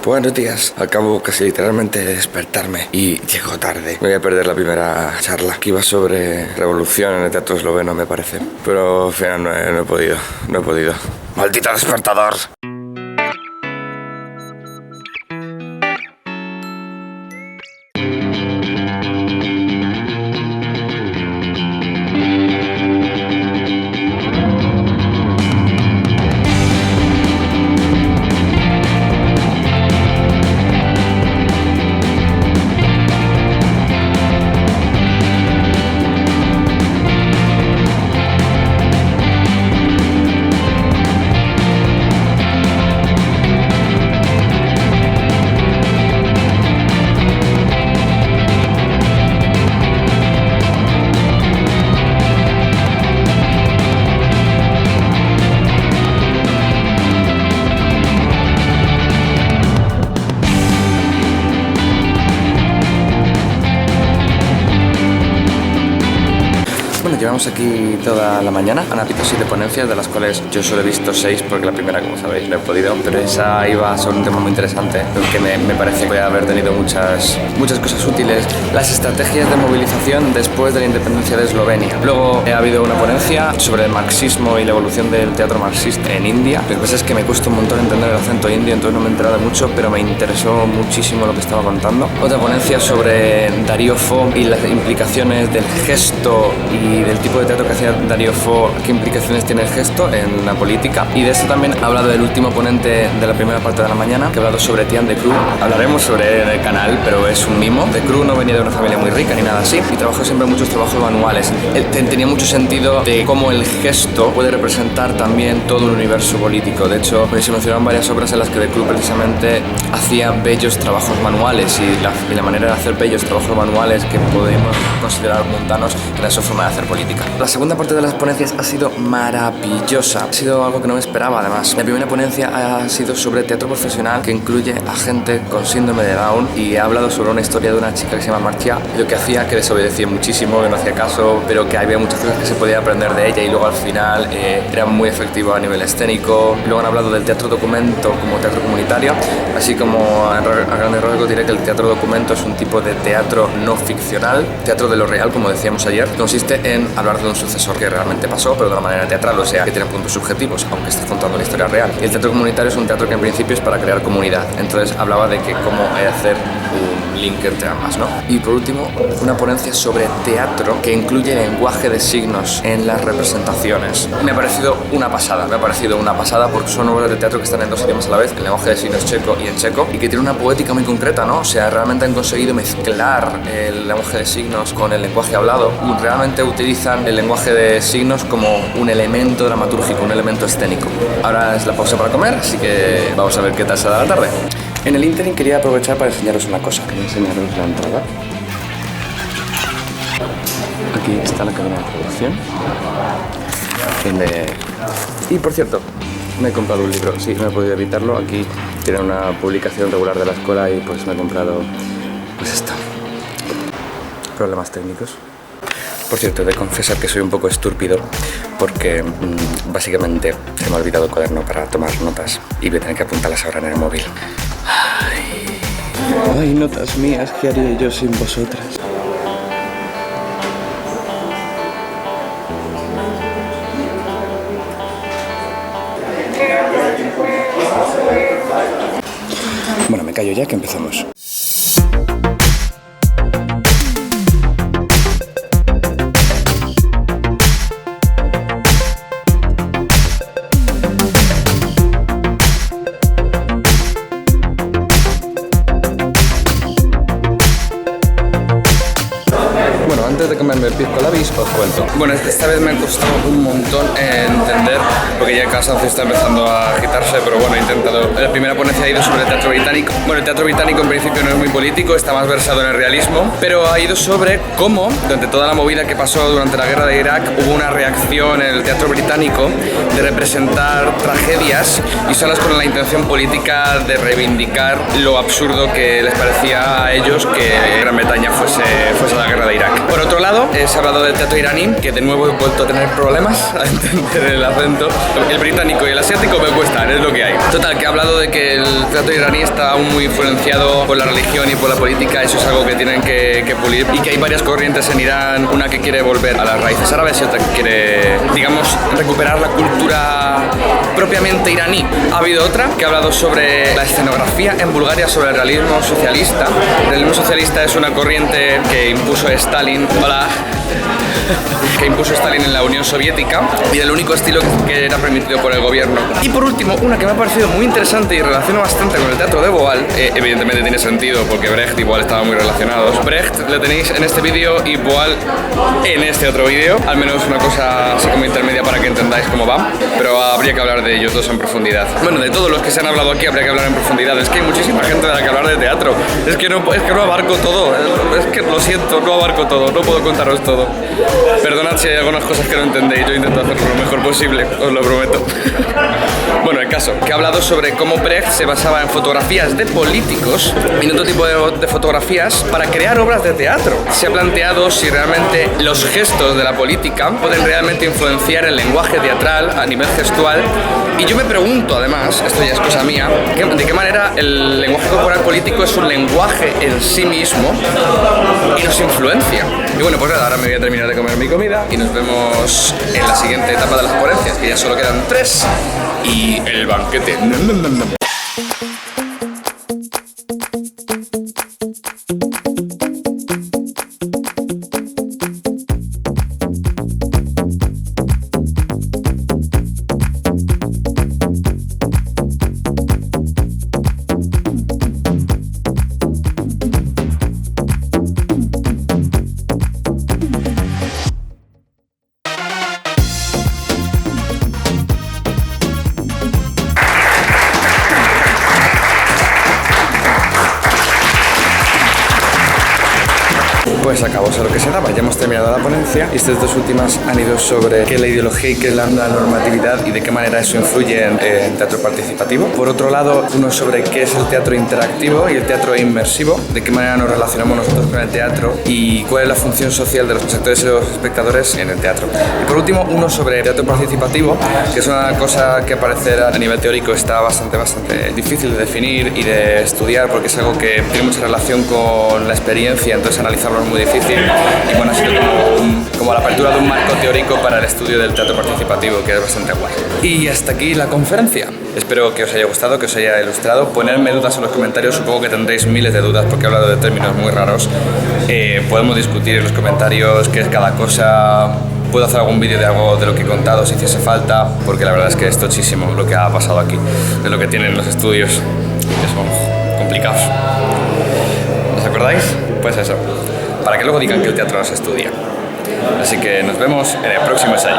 Buenos días. Acabo casi literalmente de despertarme y llego tarde. Me voy a perder la primera charla, que iba sobre revolución en el teatro esloveno, me parece. Pero al final no he podido. ¡Maldito despertador! Bueno, llevamos aquí toda la mañana. Han habido 7 ponencias, de las cuales yo solo he visto 6 porque la primera, como sabéis, no he podido. Pero esa iba sobre un tema muy interesante, que me parece que puede haber tenido muchas cosas útiles. Las estrategias de movilización después de la independencia de Eslovenia. Luego ha habido una ponencia sobre el marxismo y la evolución del teatro marxista en India. Lo que pasa es que me cuesta un montón entender el acento indio, entonces no me he enterado mucho, pero me interesó muchísimo lo que estaba contando. Otra ponencia sobre Darío Fo y las implicaciones del gesto y del tipo de teatro que hacía Darío Fo, qué implicaciones tiene el gesto en la política. Y de eso también ha hablado del último ponente de la primera parte de la mañana, que ha hablado sobre Tian de Croo. Hablaremos sobre él en el canal, pero es un mimo. De Croo no venía de una familia muy rica ni nada así, y trabajó siempre en muchos trabajos manuales. Él tenía mucho sentido de cómo el gesto puede representar también todo un universo político. De hecho, se mencionaron varias obras en las que De Croo precisamente hacía bellos trabajos manuales, y la manera de hacer bellos trabajos manuales que podemos considerar mundanos era su forma de hacer política. La segunda parte de las ponencias ha sido maravillosa. Ha sido algo que no me esperaba, además. La primera ponencia ha sido sobre teatro profesional, que incluye a gente con síndrome de Down, y ha hablado sobre una historia de una chica que se llama Marcia, y lo que hacía, que desobedecía muchísimo, que no hacía caso, pero que había muchas cosas que se podía aprender de ella, y luego al final era muy efectivo a nivel escénico. Luego han hablado del teatro documento como teatro comunitario, así como a grandes rasgos diré que el teatro documento es un tipo de teatro no ficcional, teatro de lo real, como decíamos ayer. Consiste en hablar de un sucesor que realmente pasó, pero de una manera teatral, o sea, que tiene puntos subjetivos, aunque estés contando la historia real. Y el teatro comunitario es un teatro que en principio es para crear comunidad. Entonces hablaba de que cómo hacer un link entre ambas, ¿no? Y por último, una ponencia sobre teatro que incluye lenguaje de signos en las representaciones. Me ha parecido una pasada porque son obras de teatro que están en 2 idiomas a la vez, el lenguaje de signos checo y en checo, y que tiene una poética muy concreta, ¿no? O sea, realmente han conseguido mezclar el lenguaje de signos con el lenguaje hablado, y realmente utilizan el lenguaje de signos como un elemento dramatúrgico, un elemento escénico. Ahora es la pausa para comer, así que vamos a ver qué tal se da la tarde. En el ínterin quería aprovechar para enseñaros una cosa. Quería enseñaros la entrada. Aquí está la cabina de producción. Y por cierto, me he comprado un libro. Sí, no he podido evitarlo. Aquí tiene una publicación regular de la escuela y pues me he comprado pues esto. Problemas técnicos. Por cierto, he de confesar que soy un poco estúpido porque básicamente se me ha olvidado el cuaderno para tomar notas y voy a tener que apuntarlas ahora en el móvil. Ay, notas mías, ¿qué haría yo sin vosotras? Bueno, me callo ya que empezamos. Antes de comerme el pisco labis os cuento. Bueno, esta vez me ha costado un montón entender, porque ya el cansancio está empezando a agitarse, pero bueno, he intentado. La primera ponencia ha ido sobre el teatro británico. Bueno, el teatro británico en principio no es muy político, está más versado en el realismo, pero ha ido sobre cómo, durante toda la movida que pasó durante la guerra de Irak, hubo una reacción en el teatro británico de representar tragedias y solas con la intención política de reivindicar lo absurdo que les parecía a ellos que Gran Bretaña fuese la guerra de Irak. Por otro lado, lado, se ha hablado del teatro iraní, que de nuevo he vuelto a tener problemas a entender el acento. El británico y el asiático me cuestan, es lo que hay. Total, que he hablado de que el teatro iraní está aún muy influenciado por la religión y por la política. Eso es algo que tienen que pulir, y que hay varias corrientes en Irán, una que quiere volver a las raíces árabes y otra que quiere, digamos, recuperar la cultura propiamente iraní. Ha habido otra que ha hablado sobre la escenografía en Bulgaria, sobre el realismo socialista. El realismo socialista es una corriente que impuso Stalin, que impuso Stalin en la Unión Soviética, y el único estilo que era permitido por el gobierno. Y por último, una que me ha parecido muy interesante y relaciona bastante con el teatro de Boal, evidentemente tiene sentido porque Brecht y Boal estaban muy relacionados. Brecht le tenéis en este vídeo y Boal en este otro vídeo, al menos una cosa así como intermedia para que entendáis cómo va, pero habría que hablar de ellos dos en profundidad. Bueno, de todos los que se han hablado aquí habría que hablar en profundidad. Es que hay muchísima gente de la que hablar de teatro, es que no abarco todo, es que lo siento, no abarco todo, no puedo contaros todo. Perdonad si hay algunas cosas que no entendéis, yo intento hacerlo lo mejor posible, os lo prometo. Bueno, el caso, que ha hablado sobre cómo Brecht se basaba en fotografías de políticos y en otro tipo de fotografías para crear obras de teatro. Se ha planteado si realmente los gestos de la política pueden realmente influenciar el lenguaje teatral a nivel gestual. Y yo me pregunto, además, esto ya es cosa mía, de qué manera el lenguaje corporal político es un lenguaje en sí mismo y nos influencia. Y bueno, pues nada, ahora me voy a terminar de comer mi comida y nos vemos en la siguiente etapa de las ponencias, que ya solo quedan 3, y el banquete. Pues acabó lo que se daba, ya hemos terminado la ponencia y estas dos últimas han ido sobre qué es la ideología y qué es la normatividad y de qué manera eso influye en teatro participativo. Por otro lado, uno sobre qué es el teatro interactivo y el teatro inmersivo, de qué manera nos relacionamos nosotros con el teatro y cuál es la función social de los actores y los espectadores en el teatro. Y por último, uno sobre teatro participativo, que es una cosa que parecer a nivel teórico está bastante difícil de definir y de estudiar, porque es algo que tiene mucha relación con la experiencia, entonces analizarlo es muy difícil, y bueno, ha sido como la apertura de un marco teórico para el estudio del teatro participativo, que es bastante guay. Y hasta aquí la conferencia. Espero que os haya gustado, que os haya ilustrado. Ponedme dudas en los comentarios, supongo que tendréis miles de dudas porque he hablado de términos muy raros. Podemos discutir en los comentarios qué es cada cosa. Puedo hacer algún vídeo de algo de lo que he contado si hiciese falta, porque la verdad es que es tochísimo lo que ha pasado aquí, de lo que tienen los estudios, que son complicados. ¿Os acordáis? Pues eso, para que luego digan que el teatro no se estudia. Así que nos vemos en el próximo ensayo.